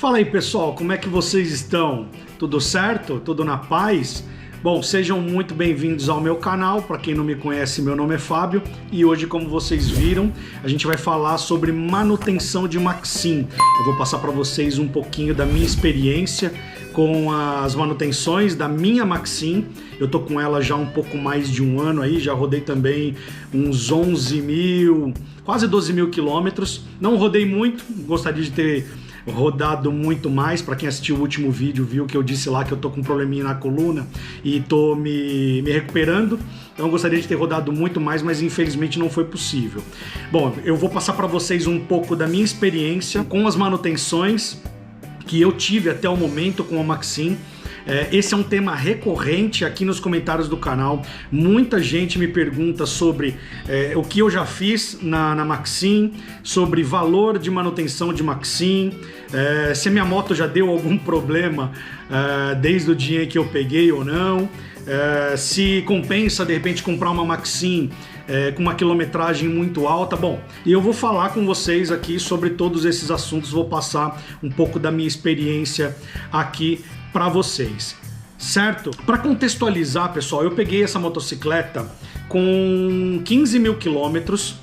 Fala aí, pessoal, como é que vocês estão? Tudo certo? Tudo na paz? Bom, sejam muito bem-vindos ao meu canal. Para quem não me conhece, meu nome é Fábio e hoje, como vocês viram, a gente vai falar sobre manutenção de Maxim. Eu vou passar para vocês um pouquinho da minha experiência com as manutenções da minha Maxim. Eu tô com ela já um pouco mais de um ano aí, já rodei também uns 11 mil, quase 12 mil quilômetros. Não rodei muito, gostaria de ter rodado muito mais. Para quem assistiu o último vídeo viu que eu disse lá que eu tô com um probleminha na coluna e tô me recuperando, então eu gostaria de ter rodado muito mais, mas infelizmente não foi possível. Bom, eu vou passar para vocês um pouco da minha experiência com as manutenções que eu tive até o momento com a Maxim. Esse é um tema recorrente aqui nos comentários do canal. Muita gente me pergunta sobre o que eu já fiz na Maxim, sobre valor de manutenção de Maxim, se a minha moto já deu algum problema desde o dia em que eu peguei ou não, se compensa de repente comprar uma Maxim com uma quilometragem muito alta. Bom, e eu vou falar com vocês aqui sobre todos esses assuntos, vou passar um pouco da minha experiência aqui para vocês, certo? Para contextualizar, pessoal, eu peguei essa motocicleta com 15 mil quilômetros.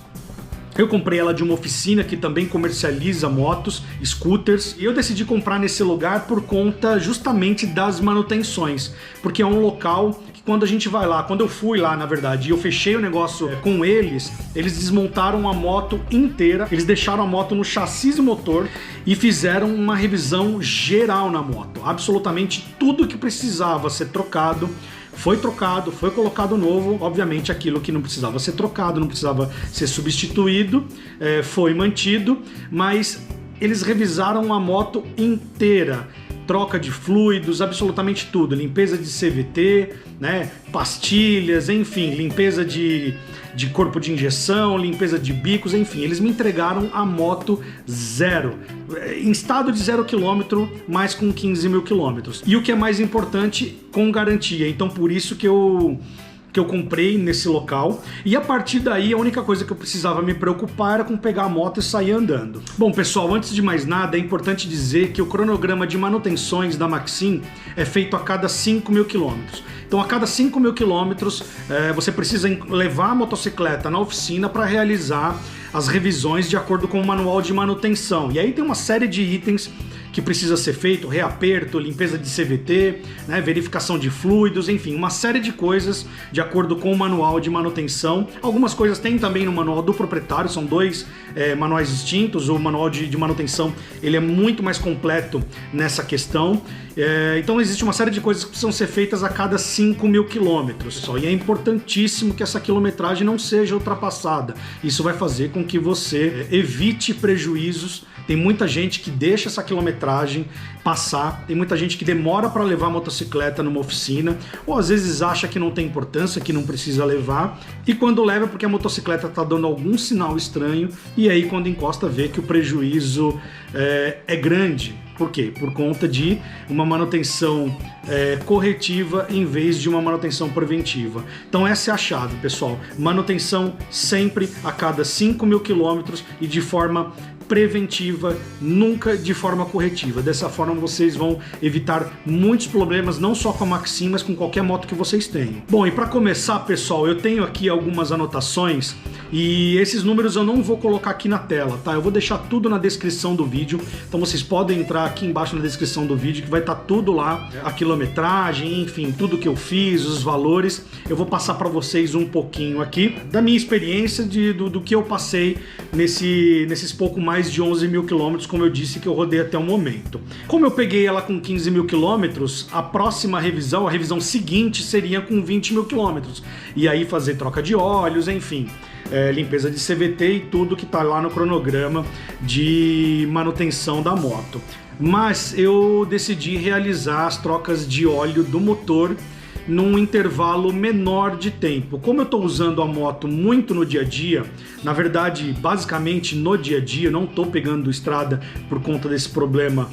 Eu comprei ela de uma oficina que também comercializa motos, scooters, e eu decidi comprar nesse lugar por conta justamente das manutenções, porque é um local que quando a gente vai lá, quando eu fui lá, na verdade, e eu fechei o negócio com eles desmontaram a moto inteira, eles deixaram a moto no chassi e motor e fizeram uma revisão geral na moto. Absolutamente tudo que precisava ser trocado foi trocado, foi colocado novo. Obviamente aquilo que não precisava ser trocado, não precisava ser substituído, foi mantido, mas eles revisaram a moto inteira. Troca de fluidos, absolutamente tudo, limpeza de CVT, né, pastilhas, enfim, limpeza de corpo de injeção, limpeza de bicos, enfim, eles me entregaram a moto zero, em estado de 0 km, mas com 15 mil quilômetros. E o que é mais importante, com garantia. Então por isso que eu comprei nesse local, e a partir daí a única coisa que eu precisava me preocupar era com pegar a moto e sair andando. Bom, pessoal, antes de mais nada é importante dizer que o cronograma de manutenções da Maxim é feito a cada 5 mil quilômetros. Então a cada 5 mil quilômetros você precisa levar a motocicleta na oficina para realizar as revisões de acordo com o manual de manutenção. E aí tem uma série de itens que precisa ser feito: reaperto, limpeza de CVT, né, verificação de fluidos, enfim, uma série de coisas de acordo com o manual de manutenção. Algumas coisas tem também no manual do proprietário, são dois manuais distintos. O manual de manutenção ele é muito mais completo nessa questão. Então existe uma série de coisas que precisam ser feitas a cada 5 mil quilômetros, pessoal, e é importantíssimo que essa quilometragem não seja ultrapassada. Isso vai fazer com que você evite prejuízos. Tem muita gente que deixa essa quilometragem passar, tem muita gente que demora para levar a motocicleta numa oficina, ou às vezes acha que não tem importância, que não precisa levar, e quando leva porque a motocicleta está dando algum sinal estranho, e aí quando encosta vê que o prejuízo é grande. Por quê? Por conta de uma manutenção corretiva em vez de uma manutenção preventiva. Então essa é a chave, pessoal. Manutenção sempre a cada 5 mil quilômetros e de forma preventiva, nunca de forma corretiva. Dessa forma vocês vão evitar muitos problemas, não só com a Maxim, mas com qualquer moto que vocês tenham. Bom, e para começar, pessoal, eu tenho aqui algumas anotações e esses números eu não vou colocar aqui na tela, tá? Eu vou deixar tudo na descrição do vídeo, então vocês podem entrar aqui embaixo na descrição do vídeo que vai estar tudo lá, a quilometragem, enfim, tudo que eu fiz, os valores. Eu vou passar para vocês um pouquinho aqui da minha experiência, do que eu passei nesses pouco mais de 11 mil quilômetros, como eu disse, que eu rodei até o momento. Como eu peguei ela com 15 mil quilômetros, a próxima revisão, a revisão seguinte seria com 20 mil quilômetros. E aí fazer troca de óleos, enfim, limpeza de CVT e tudo que está lá no cronograma de manutenção da moto. Mas eu decidi realizar as trocas de óleo do motor num intervalo menor de tempo. Como eu estou usando a moto muito no dia a dia, na verdade, basicamente no dia a dia, não estou pegando estrada por conta desse problema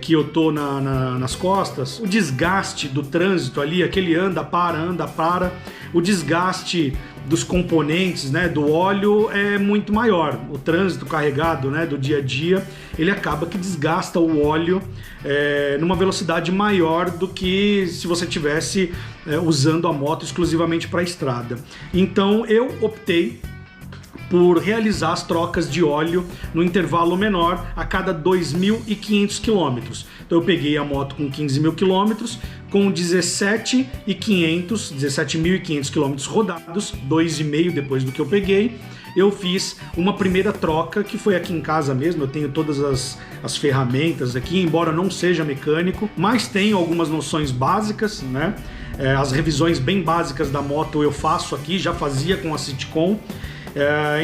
que eu tô nas costas, o desgaste do trânsito ali, aquele anda, para, o desgaste dos componentes, né, do óleo é muito maior. O trânsito carregado, né, do dia a dia, ele acaba que desgasta o óleo numa velocidade maior do que se você tivesse usando a moto exclusivamente para a estrada. Então eu optei por realizar as trocas de óleo no intervalo menor a cada 2.500 quilômetros. Então eu peguei a moto com 15.000 quilômetros, com 17.500 quilômetros rodados, 2,5 depois do que eu peguei, eu fiz uma primeira troca, que foi aqui em casa mesmo. Eu tenho todas as ferramentas aqui, embora não seja mecânico, mas tenho algumas noções básicas, né? As revisões bem básicas da moto eu faço aqui, já fazia com a Citicon.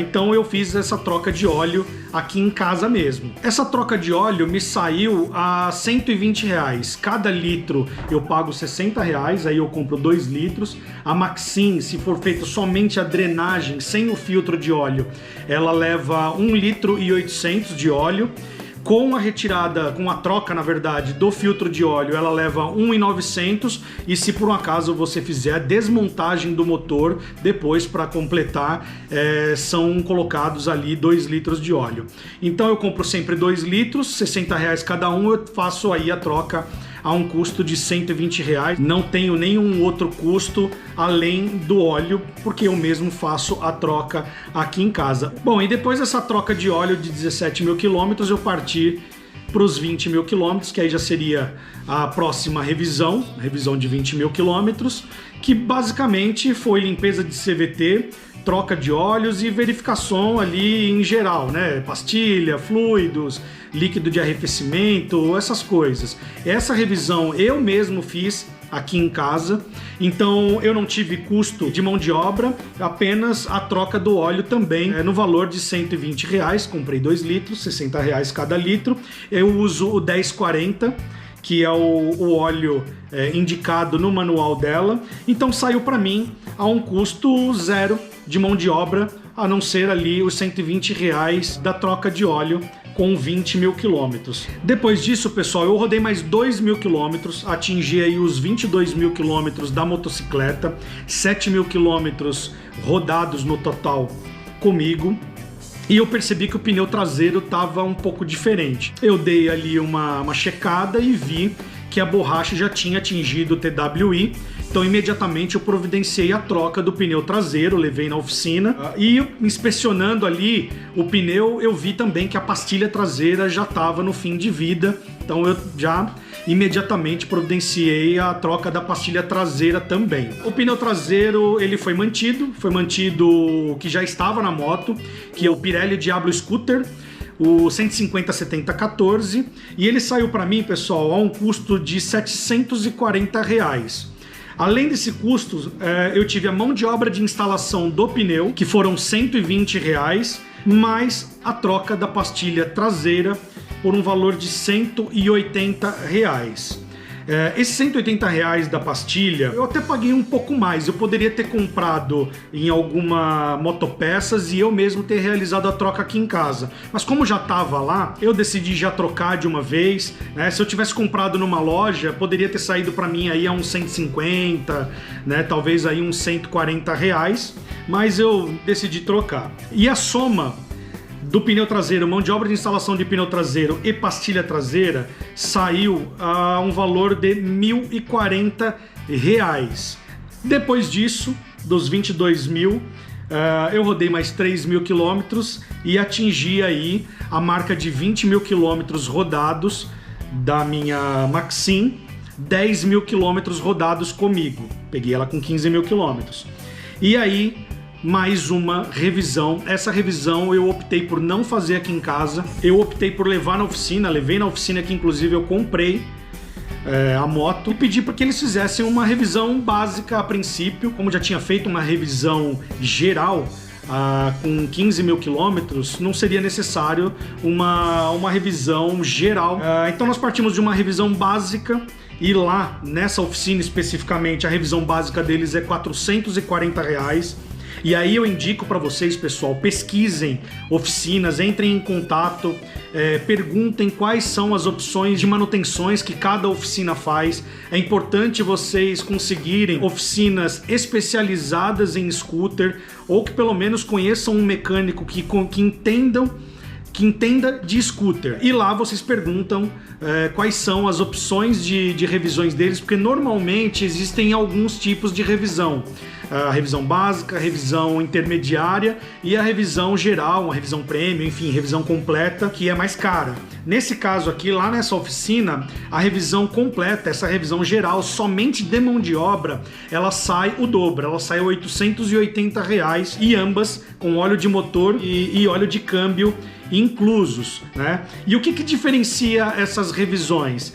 Então eu fiz essa troca de óleo aqui em casa mesmo. Essa troca de óleo me saiu a R$120. Cada litro eu pago R$60, aí eu compro 2 litros. A Maxim, se for feito somente a drenagem, sem o filtro de óleo, ela leva 1,8 litro de óleo. Com a retirada, com a troca, na verdade, do filtro de óleo, ela leva 1.900, e se por um acaso você fizer a desmontagem do motor, depois para completar, são colocados ali 2 litros de óleo. Então eu compro sempre 2 litros, R$60 cada um, eu faço aí a troca a um custo de R$120. Não tenho nenhum outro custo além do óleo, porque eu mesmo faço a troca aqui em casa. Bom, e depois dessa troca de óleo de 17.000 quilômetros, eu parti para os 20.000 quilômetros, que aí já seria a próxima revisão de 20.000 quilômetros, que basicamente foi limpeza de CVT, troca de óleos e verificação ali em geral, né? Pastilha, fluidos, líquido de arrefecimento, essas coisas. Essa revisão eu mesmo fiz aqui em casa, então eu não tive custo de mão de obra, apenas a troca do óleo também no valor de R$120. Comprei 2 litros, R$60 cada litro. Eu uso o 1040, que é o óleo indicado no manual dela. Então saiu para mim a um custo zero de mão de obra, a não ser ali os R$120 da troca de óleo com 20.000 quilômetros. Depois disso, pessoal, eu rodei mais 2.000 quilômetros, atingi aí os 22.000 quilômetros da motocicleta, 7.000 quilômetros rodados no total comigo. E eu percebi que o pneu traseiro estava um pouco diferente. Eu dei ali uma checada e vi que a borracha já tinha atingido o TWI, então imediatamente eu providenciei a troca do pneu traseiro, levei na oficina e inspecionando ali o pneu eu vi também que a pastilha traseira já estava no fim de vida, então eu já imediatamente providenciei a troca da pastilha traseira também. O pneu traseiro ele foi mantido o que já estava na moto, que é o Pirelli Diablo Scooter, o 150/70/14, e ele saiu para mim, pessoal, a um custo de R$740. Além desse custo, eu tive a mão de obra de instalação do pneu, que foram R$120, mais a troca da pastilha traseira por um valor de R$180. Esses R$180 da pastilha, eu até paguei um pouco mais. Eu poderia ter comprado em alguma motopeças e eu mesmo ter realizado a troca aqui em casa. Mas como já estava lá, eu decidi já trocar de uma vez, né? Se eu tivesse comprado numa loja, poderia ter saído para mim aí a uns 150, né? Talvez aí uns R$140, mas eu decidi trocar. E a soma do pneu traseiro, mão de obra de instalação de pneu traseiro e pastilha traseira, saiu a um valor de R$1.040. Depois disso, dos 22.000, eu rodei mais 3.000 quilômetros e atingi aí a marca de 20.000 quilômetros rodados da minha Maxim, 10.000 quilômetros rodados comigo. Peguei ela com 15.000 quilômetros. E aí, mais uma revisão. Essa revisão eu optei por não fazer aqui em casa, eu optei por levar na oficina, levei na oficina que inclusive eu comprei a moto e pedi para que eles fizessem uma revisão básica a princípio. Como já tinha feito uma revisão geral com 15.000 quilômetros, não seria necessário uma revisão geral. Então nós partimos de uma revisão básica e lá nessa oficina especificamente a revisão básica deles é R$440. E aí eu indico para vocês, pessoal, pesquisem oficinas, entrem em contato, perguntem quais são as opções de manutenções que cada oficina faz. É importante vocês conseguirem oficinas especializadas em scooter ou que pelo menos conheçam um mecânico que entenda de scooter. E lá vocês perguntam quais são as opções de revisões deles, porque normalmente existem alguns tipos de revisão. A revisão básica, a revisão intermediária e a revisão geral, a revisão premium, enfim, revisão completa, que é mais cara. Nesse caso aqui, lá nessa oficina, a revisão completa, essa revisão geral, somente de mão de obra, ela sai o dobro, ela sai R$ 880 e ambas com óleo de motor e óleo de câmbio inclusos, né? E o que diferencia essas revisões?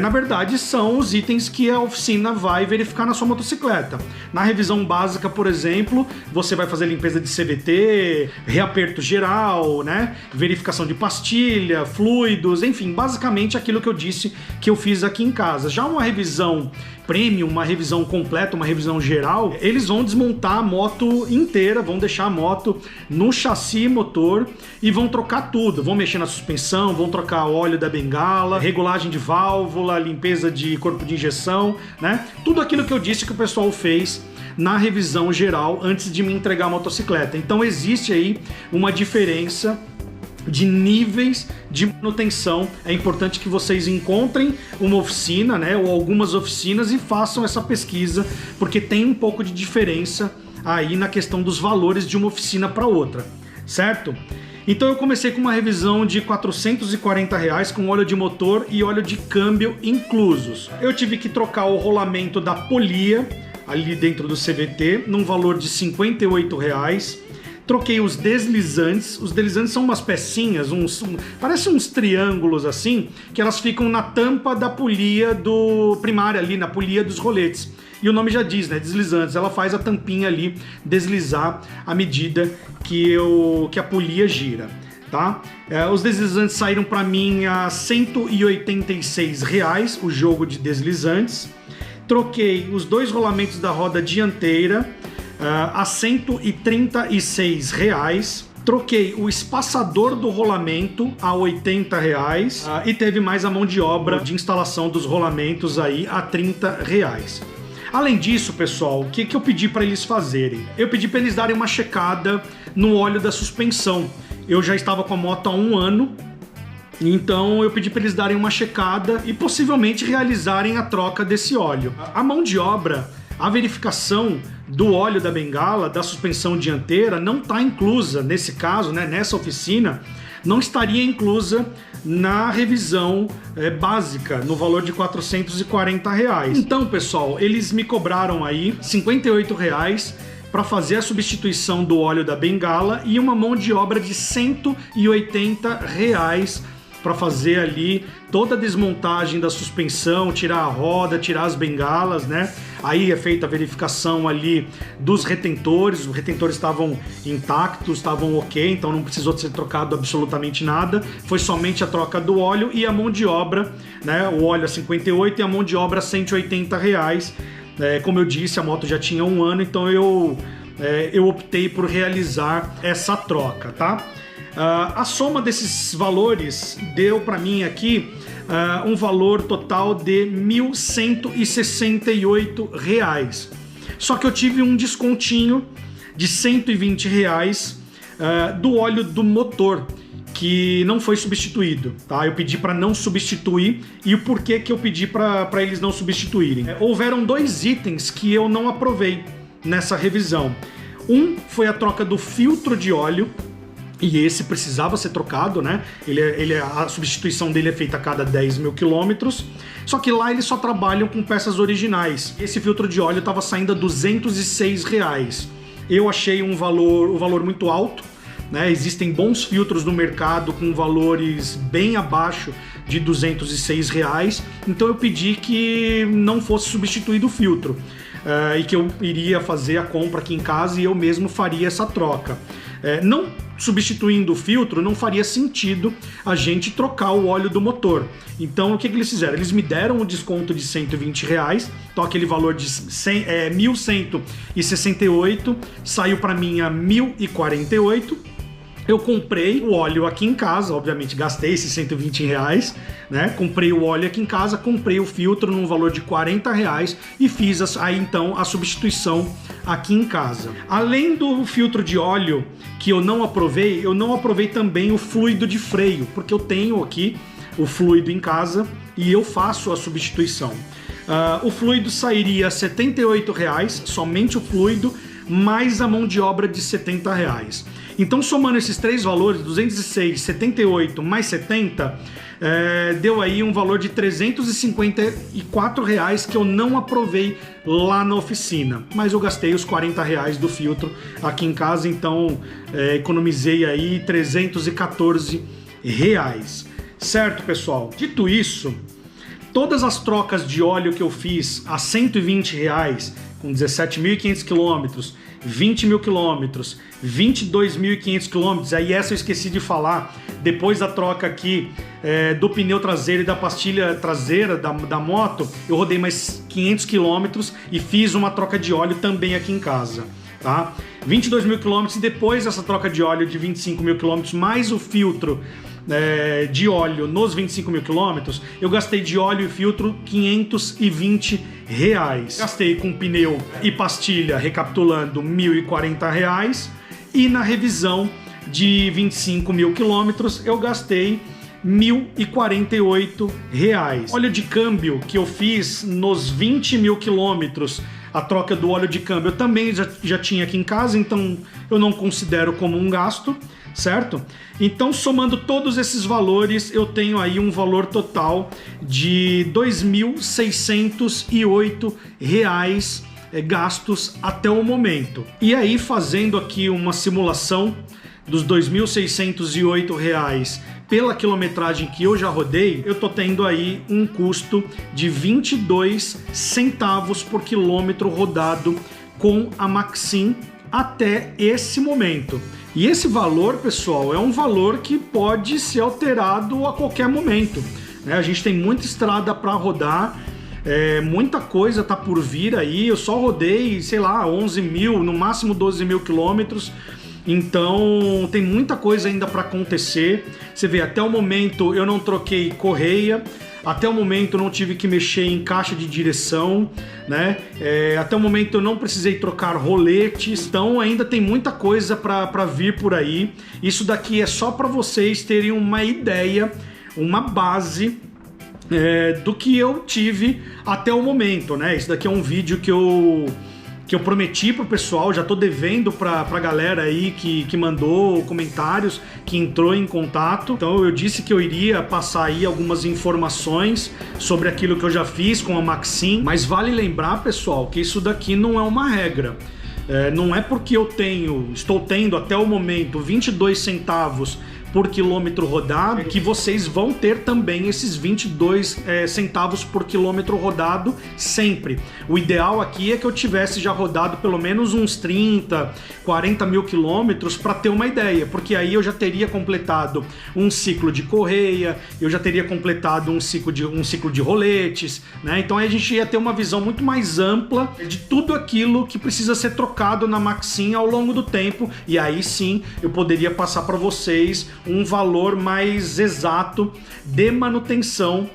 Na verdade, são os itens que a oficina vai verificar na sua motocicleta. Na revisão básica, por exemplo, você vai fazer limpeza de CVT, reaperto geral, né? Verificação de pastilha, fluidos, enfim, basicamente aquilo que eu disse que eu fiz aqui em casa. Já uma revisão premium, uma revisão completa, uma revisão geral, eles vão desmontar a moto inteira, vão deixar a moto no chassi motor e vão trocar tudo, vão mexer na suspensão, vão trocar óleo da bengala, regulagem de válvula, limpeza de corpo de injeção, né? Tudo aquilo que eu disse que o pessoal fez na revisão geral antes de me entregar a motocicleta. Então existe aí uma diferença de níveis de manutenção. É importante que vocês encontrem uma oficina, né, ou algumas oficinas e façam essa pesquisa, porque tem um pouco de diferença aí na questão dos valores de uma oficina para outra, certo? Então eu comecei com uma revisão de R$ 440 com óleo de motor e óleo de câmbio inclusos. Eu tive que trocar o rolamento da polia ali dentro do CVT num valor de R$ 58. Troquei os deslizantes. Os deslizantes são umas pecinhas, parecem uns triângulos assim, que elas ficam na tampa da polia primária ali, na polia dos roletes. E o nome já diz, né? Deslizantes. Ela faz a tampinha ali deslizar à medida que a polia gira, tá? Os deslizantes saíram para mim a R$ 186, o jogo de deslizantes. Troquei os dois rolamentos da roda dianteira a R$ 136. Troquei o espaçador do rolamento a R$ 80 e teve mais a mão de obra de instalação dos rolamentos aí a R$ 30. Além disso, pessoal, o que eu pedi para eles fazerem? Eu pedi para eles darem uma checada no óleo da suspensão. Eu já estava com a moto há 1 ano, então eu pedi para eles darem uma checada e possivelmente realizarem a troca desse óleo. A mão de obra, a verificação do óleo da bengala, da suspensão dianteira, não está inclusa nesse caso, né, nessa oficina, não estaria inclusa na revisão básica, no valor de R$ 440. Então, pessoal, eles me cobraram aí R$ 58 para fazer a substituição do óleo da bengala e uma mão de obra de R$ 180 para fazer ali toda a desmontagem da suspensão, tirar a roda, tirar as bengalas, né? Aí é feita a verificação ali dos retentores, os retentores estavam intactos, estavam ok, então não precisou ser trocado absolutamente nada, foi somente a troca do óleo e a mão de obra, né? O óleo a 58 e a mão de obra a 180 reais. Como eu disse, a moto já tinha 1 ano, então eu optei por realizar essa troca, tá? A soma desses valores deu para mim aqui um valor total de R$ 1.168. Só que eu tive um descontinho de R$ 120 do óleo do motor, que não foi substituído, tá? Eu pedi para não substituir, e o porquê que eu pedi para eles não substituírem. Houveram 2 itens que eu não aprovei nessa revisão. Um foi a troca do filtro de óleo, e esse precisava ser trocado, né? A substituição dele é feita a cada 10 mil quilômetros, só que lá eles só trabalham com peças originais. Esse filtro de óleo estava saindo a R$ 206. Eu achei um valor muito alto, né? Existem bons filtros no mercado com valores bem abaixo de R$ 206, então eu pedi que não fosse substituído o filtro. E que eu iria fazer a compra aqui em casa e eu mesmo faria essa troca. não substituindo o filtro, não faria sentido a gente trocar o óleo do motor. Então o que eles fizeram? Eles me deram um desconto de R$120, então aquele valor de 1.168 saiu para mim a 1.048. Eu comprei o óleo aqui em casa, obviamente gastei esses R$120, né? Comprei o óleo aqui em casa, comprei o filtro num valor de R$40 e fiz aí então a substituição aqui em casa. Além do filtro de óleo que eu não aprovei também o fluido de freio, porque eu tenho aqui o fluido em casa e eu faço a substituição. O fluido sairia a R$78, somente o fluido, mais a mão de obra de R$70. Então, somando esses três valores, 206, 78 mais 70, deu aí um valor de R$354 que eu não aprovei lá na oficina. Mas eu gastei os R$40 do filtro aqui em casa, então economizei aí R$314. Certo, pessoal? Dito isso, todas as trocas de óleo que eu fiz a R$120, com 17.500 quilômetros, 20 mil quilômetros, 22.500 quilômetros, aí essa eu esqueci de falar, depois da troca aqui do pneu traseiro e da pastilha traseira da moto, eu rodei mais 500 quilômetros e fiz uma troca de óleo também aqui em casa, tá? 22 mil quilômetros e depois dessa troca de óleo de 25 mil quilômetros, mais o filtro de óleo nos 25 mil quilômetros, eu gastei de óleo e filtro R$520. Gastei com pneu e pastilha, recapitulando, R$1.040, e na revisão de 25 mil quilômetros eu gastei R$1.048. Óleo de câmbio que eu fiz nos 20 mil quilômetros, a troca do óleo de câmbio eu também já tinha aqui em casa, então eu não considero como um gasto, certo? Então, somando todos esses valores, eu tenho aí um valor total de R$2.608 gastos até o momento. E aí, fazendo aqui uma simulação dos R$2.608 pela quilometragem que eu já rodei, eu tô tendo aí um custo de 22 centavos por quilômetro rodado com a Maxim até esse momento. E esse valor, pessoal, é um valor que pode ser alterado a qualquer momento, né? A gente tem muita estrada para rodar, muita coisa tá por vir aí. Eu só rodei, sei lá, 11 mil, no máximo 12 mil quilômetros. Então tem muita coisa ainda para acontecer. Você vê, até o momento eu não troquei correia, até o momento eu não tive que mexer em caixa de direção, né? Até o momento eu não precisei trocar roletes, então ainda tem muita coisa para vir por aí. Isso daqui é só para vocês terem uma ideia, uma base do que eu tive até o momento, né? Isso daqui é um vídeo que eu prometi pro pessoal, já tô devendo pra galera aí que mandou comentários, que entrou em contato. Então eu disse que eu iria passar aí algumas informações sobre aquilo que eu já fiz com a Maxim, mas vale lembrar, pessoal, que isso daqui não é uma regra. Não é porque eu estou tendo até o momento 22 centavos por quilômetro rodado que vocês vão ter também esses 22 centavos por quilômetro rodado sempre. O ideal aqui é que eu tivesse já rodado pelo menos uns 30, 40 mil quilômetros para ter uma ideia, porque aí eu já teria completado um ciclo de correia, eu já teria completado um ciclo de roletes, né? Então aí a gente ia ter uma visão muito mais ampla de tudo aquilo que precisa ser trocado na Maxim ao longo do tempo, e aí sim eu poderia passar para vocês um valor mais exato de manutenção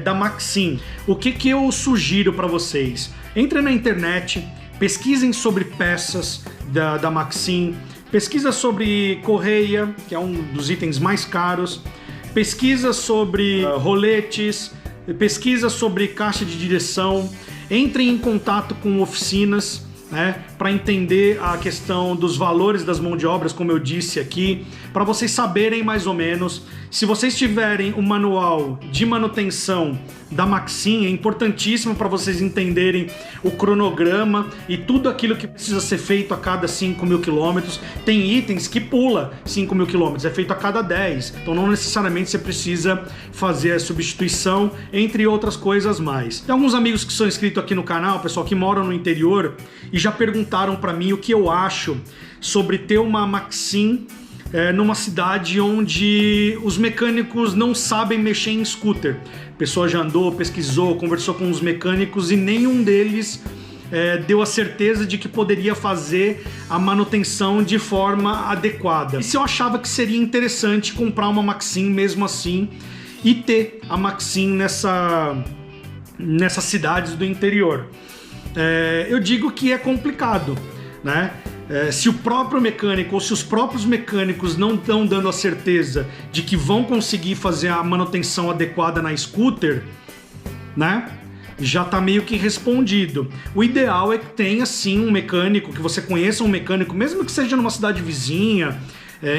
da Maxim. O que eu sugiro para vocês? Entrem na internet, pesquisem sobre peças da Maxim, pesquisa sobre correia, que é um dos itens mais caros, pesquisa sobre roletes, pesquisa sobre caixa de direção, entrem em contato com oficinas, para entender a questão dos valores das mãos de obras, como eu disse aqui, para vocês saberem mais ou menos Se vocês tiverem o manual de manutenção da Maxim, é importantíssimo para vocês entenderem o cronograma e tudo aquilo que precisa ser feito a cada 5.000 quilômetros. Tem itens que pula 5.000 quilômetros, é feito a cada 10. Então não necessariamente você precisa fazer a substituição, entre outras coisas mais. Tem alguns amigos que são inscritos aqui no canal, pessoal, que moram no interior e já perguntaram para mim o que eu acho sobre ter uma Maxim numa cidade onde os mecânicos não sabem mexer em scooter. A pessoa já andou, pesquisou, conversou com os mecânicos e nenhum deles deu a certeza de que poderia fazer a manutenção de forma adequada. E se eu achava que seria interessante comprar uma Maxim mesmo assim e ter a Maxim nessas cidades do interior. Eu digo que é complicado, né? Se o próprio mecânico ou se os próprios mecânicos não estão dando a certeza de que vão conseguir fazer a manutenção adequada na scooter, né? Já está meio que respondido. O ideal é que tenha sim um mecânico, que você conheça um mecânico, mesmo que seja numa cidade vizinha,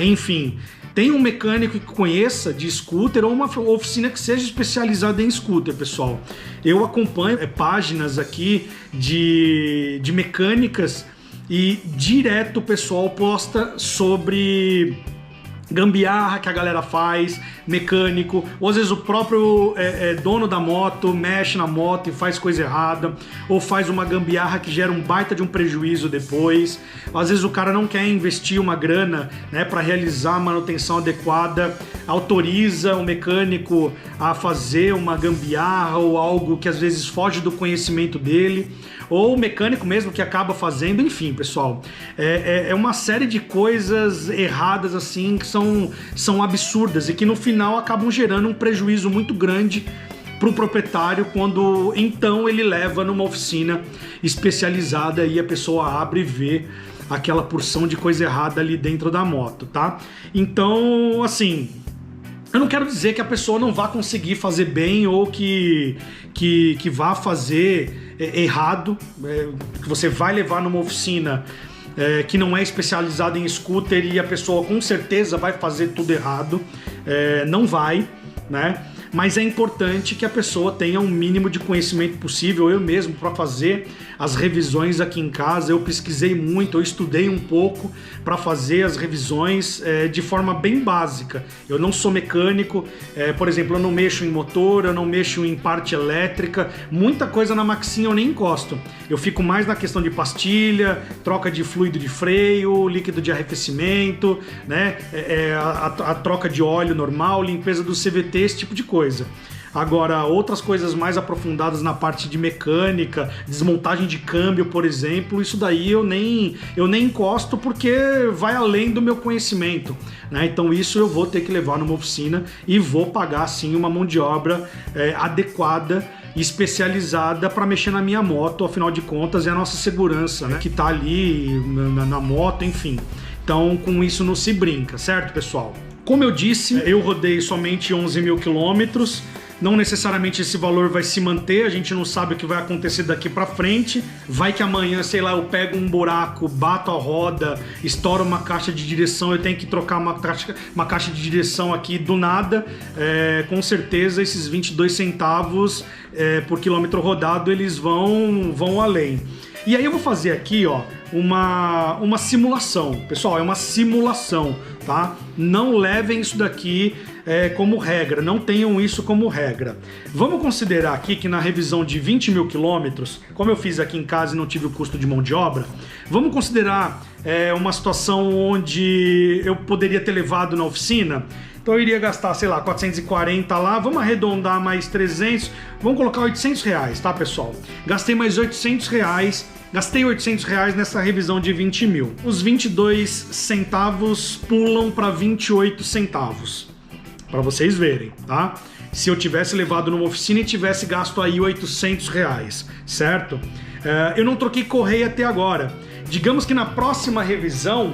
enfim. Tem um mecânico que conheça de scooter ou uma oficina que seja especializada em scooter, pessoal. Eu acompanho páginas aqui de mecânicas e direto o pessoal posta sobre gambiarra que a galera faz, mecânico, ou às vezes o próprio dono da moto mexe na moto e faz coisa errada, ou faz uma gambiarra que gera um baita de um prejuízo depois. Às vezes o cara não quer investir uma grana, né, para realizar a manutenção adequada, autoriza o mecânico a fazer uma gambiarra ou algo que às vezes foge do conhecimento dele, ou o mecânico mesmo que acaba fazendo, enfim, pessoal. É uma série de coisas erradas assim que são absurdas e que no final acabam gerando um prejuízo muito grande para o proprietário quando então ele leva numa oficina especializada e a pessoa abre e vê aquela porção de coisa errada ali dentro da moto, tá? Então, assim, eu não quero dizer que a pessoa não vá conseguir fazer bem ou que vá fazer errado, que você vai levar numa oficina que não é especializada em scooter e a pessoa com certeza vai fazer tudo errado. Não vai, né? Mas é importante que a pessoa tenha um mínimo de conhecimento possível. Eu mesmo, para fazer as revisões aqui em casa, eu pesquisei muito, eu estudei um pouco para fazer as revisões de forma bem básica. Eu não sou mecânico, por exemplo, eu não mexo em motor, eu não mexo em parte elétrica, muita coisa na Maxim eu nem encosto. Eu fico mais na questão de pastilha, troca de fluido de freio, líquido de arrefecimento, né? A troca de óleo normal, limpeza do CVT, esse tipo de coisa. Agora, outras coisas mais aprofundadas na parte de mecânica, desmontagem de câmbio, por exemplo, isso daí eu nem encosto porque vai além do meu conhecimento, né? Então isso eu vou ter que levar numa oficina e vou pagar sim uma mão de obra adequada e especializada para mexer na minha moto. Afinal de contas é a nossa segurança, né, que tá ali na moto, enfim. Então com isso não se brinca, certo, pessoal? Como eu disse, eu rodei somente 11.000 quilômetros. Não necessariamente esse valor vai se manter, a gente não sabe o que vai acontecer daqui pra frente. Vai que amanhã, sei lá, eu pego um buraco, bato a roda, estouro uma caixa de direção, eu tenho que trocar uma caixa de direção aqui do nada. Com certeza esses 22 centavos por quilômetro rodado, eles vão além. E aí eu vou fazer aqui, ó, uma simulação. Pessoal, é uma simulação, tá? Não levem isso daqui como regra, não tenham isso como regra. Vamos considerar aqui que na revisão de 20.000 quilômetros, como eu fiz aqui em casa e não tive o custo de mão de obra, vamos considerar uma situação onde eu poderia ter levado na oficina. Então eu iria gastar, sei lá, 440 lá, vamos arredondar mais 300, vamos colocar 800 reais, tá, pessoal? Gastei mais 800 reais, gastei 800 reais nessa revisão de 20.000. Os 22 centavos pulam para 28 centavos, para vocês verem, tá? Se eu tivesse levado numa oficina e tivesse gasto aí 800 reais, certo? Eu não troquei correia até agora. Digamos que na próxima revisão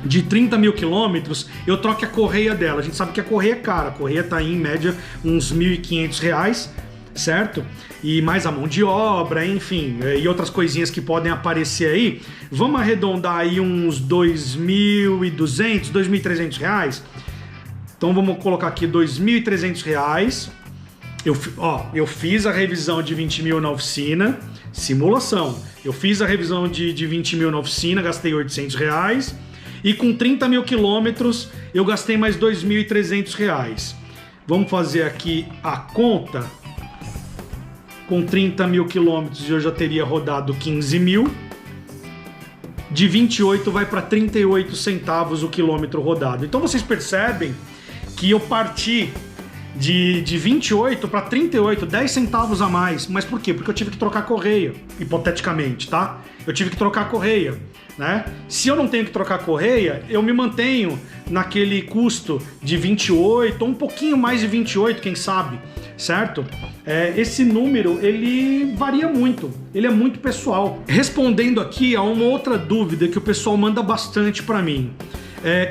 de 30.000 quilômetros, eu troque a correia dela. A gente sabe que a correia é cara, a correia tá aí em média uns 1.500 reais, certo? E mais a mão de obra, enfim, e outras coisinhas que podem aparecer aí. Vamos arredondar aí uns 2.200, 2.300 reais. Então vamos colocar aqui R$ 2.300. Eu fiz a revisão de 20 mil na oficina, simulação. Eu fiz a revisão de 20 mil na oficina, gastei R$ 800. E com 30 mil quilômetros, eu gastei mais R$ 2.300. Vamos fazer aqui a conta. Com 30 mil quilômetros, eu já teria rodado 15 mil. De 28 vai para 38 centavos o quilômetro rodado. Então vocês percebem que eu parti de 28 para 38, 10 centavos a mais. Mas por quê? Porque eu tive que trocar a correia, hipoteticamente, tá? Eu tive que trocar a correia, né? Se eu não tenho que trocar a correia, eu me mantenho naquele custo de 28, ou um pouquinho mais de 28, quem sabe, certo? Esse número, ele varia muito, ele é muito pessoal. Respondendo aqui a uma outra dúvida que o pessoal manda bastante para mim.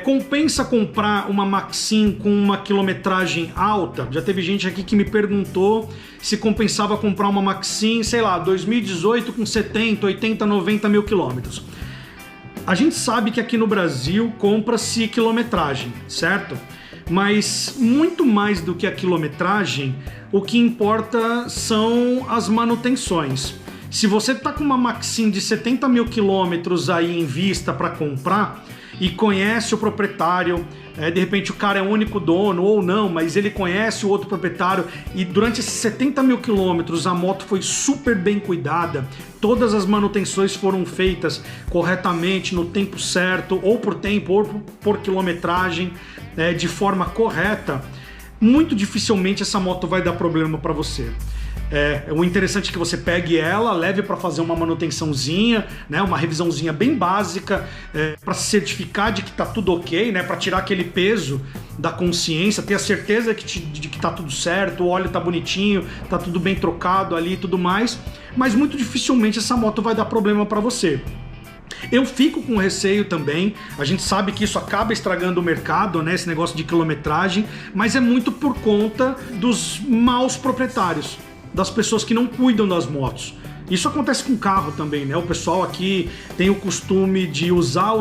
Compensa comprar uma Maxim com uma quilometragem alta? Já teve gente aqui que me perguntou se compensava comprar uma Maxim, sei lá, 2018 com 70, 80, 90 mil quilômetros. A gente sabe que aqui no Brasil compra-se quilometragem, certo? Mas muito mais do que a quilometragem, o que importa são as manutenções. Se você está com uma Maxim de 70 mil quilômetros aí em vista para comprar, e conhece o proprietário, de repente o cara é o único dono ou não, mas ele conhece o outro proprietário e durante esses 70 mil quilômetros a moto foi super bem cuidada, todas as manutenções foram feitas corretamente, no tempo certo, ou por tempo, ou por quilometragem, de forma correta, muito dificilmente essa moto vai dar problema para você. O interessante é que você pegue ela, leve para fazer uma manutençãozinha, né, uma revisãozinha bem básica, para se certificar de que tá tudo ok, né, para tirar aquele peso da consciência, ter a certeza de que tá tudo certo, o óleo tá bonitinho, tá tudo bem trocado ali e tudo mais, mas muito dificilmente essa moto vai dar problema para você. Eu fico com receio também, a gente sabe que isso acaba estragando o mercado, né, esse negócio de quilometragem, mas é muito por conta dos maus proprietários, das pessoas que não cuidam das motos. Isso acontece com carro também, né? O pessoal aqui tem o costume de usar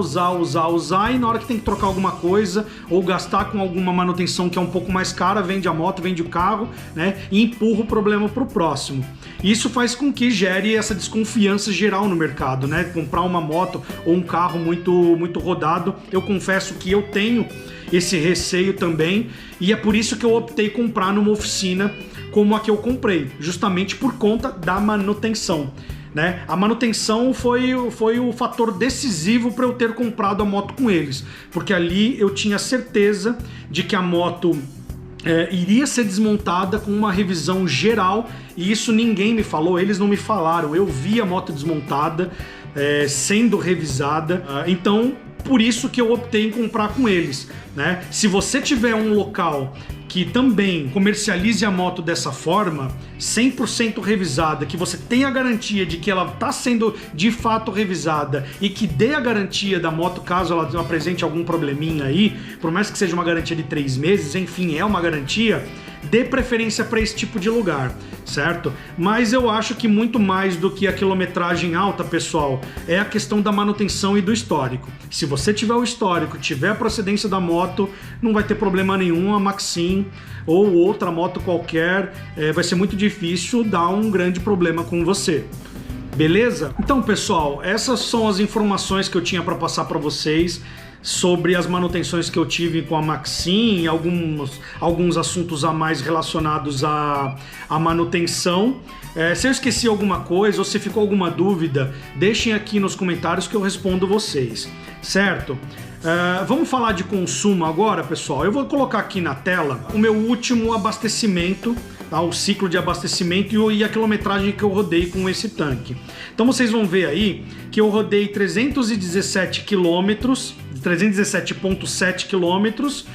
e na hora que tem que trocar alguma coisa ou gastar com alguma manutenção que é um pouco mais cara, vende a moto, vende o carro, né? E empurra o problema para o próximo. Isso faz com que gere essa desconfiança geral no mercado, né? Comprar uma moto ou um carro muito rodado, eu confesso que eu tenho esse receio também e é por isso que eu optei comprar numa oficina como a que eu comprei, justamente por conta da manutenção, né? A manutenção foi o fator decisivo para eu ter comprado a moto com eles, porque ali eu tinha certeza de que a moto iria ser desmontada com uma revisão geral, e isso ninguém me falou, eles não me falaram, eu vi a moto desmontada, sendo revisada, então por isso que eu optei em comprar com eles, né? Se você tiver um local que também comercialize a moto dessa forma, 100% revisada, que você tenha a garantia de que ela está sendo de fato revisada e que dê a garantia da moto caso ela apresente algum probleminha aí, por mais que seja uma garantia de 3 meses, enfim, é uma garantia, dê preferência para esse tipo de lugar, certo? Mas eu acho que muito mais do que a quilometragem alta, pessoal, é a questão da manutenção e do histórico. Se você tiver o histórico, tiver a procedência da moto, não vai ter problema nenhum, a Maxim ou outra moto qualquer, vai ser muito difícil dar um grande problema com você. Beleza? Então, pessoal, essas são as informações que eu tinha para passar para vocês sobre as manutenções que eu tive com a Maxim e alguns assuntos a mais relacionados à manutenção. Se eu esqueci alguma coisa ou se ficou alguma dúvida, deixem aqui nos comentários que eu respondo vocês, certo? Vamos falar de consumo agora, pessoal. Eu vou colocar aqui na tela o meu último abastecimento, tá? O ciclo de abastecimento e a quilometragem que eu rodei com esse tanque. Então vocês vão ver aí que eu rodei 317 quilômetros, 317,7 quilômetros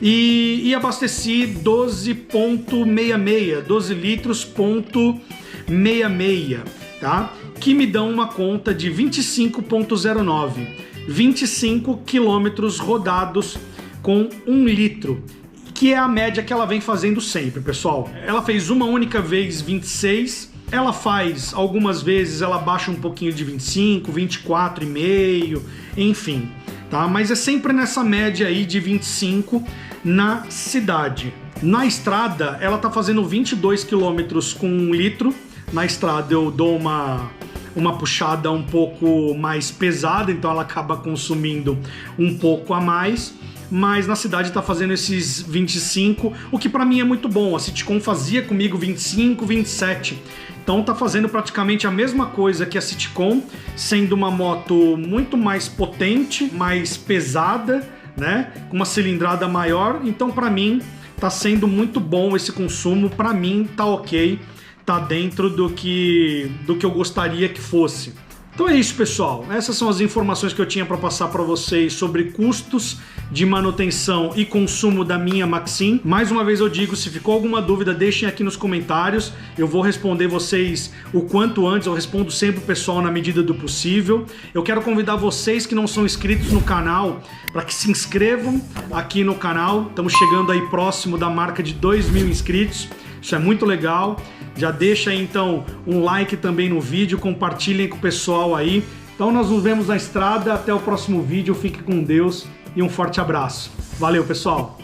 e abasteci 12,66, 12 litros,66, tá? Que me dão uma conta de 25,09, 25 quilômetros rodados com 1 litro, que é a média que ela vem fazendo sempre, pessoal. Ela fez uma única vez 26, ela faz algumas vezes, ela baixa um pouquinho de 25, 24,5, enfim. tá? Mas é sempre nessa média aí de 25 na cidade. Na estrada, ela tá fazendo 22 km com 1 litro. Na estrada eu dou uma puxada um pouco mais pesada, então ela acaba consumindo um pouco a mais. Mas na cidade está fazendo esses 25, o que para mim é muito bom. A Citicom fazia comigo 25, 27. Então tá fazendo praticamente a mesma coisa que a Citicom, sendo uma moto muito mais potente, mais pesada, né? Com uma cilindrada maior. Então para mim tá sendo muito bom esse consumo. Para mim tá ok, tá dentro do que eu gostaria que fosse. Então é isso, pessoal. Essas são as informações que eu tinha para passar para vocês sobre custos de manutenção e consumo da minha Maxim. Mais uma vez eu digo, se ficou alguma dúvida, deixem aqui nos comentários. Eu vou responder vocês o quanto antes. Eu respondo sempre o pessoal na medida do possível. Eu quero convidar vocês que não são inscritos no canal para que se inscrevam aqui no canal. Estamos chegando aí próximo da marca de 2.000 inscritos. Isso é muito legal. Já deixa aí, então, um like também no vídeo, compartilhem com o pessoal aí. Então nós nos vemos na estrada, até o próximo vídeo, fique com Deus e um forte abraço. Valeu, pessoal!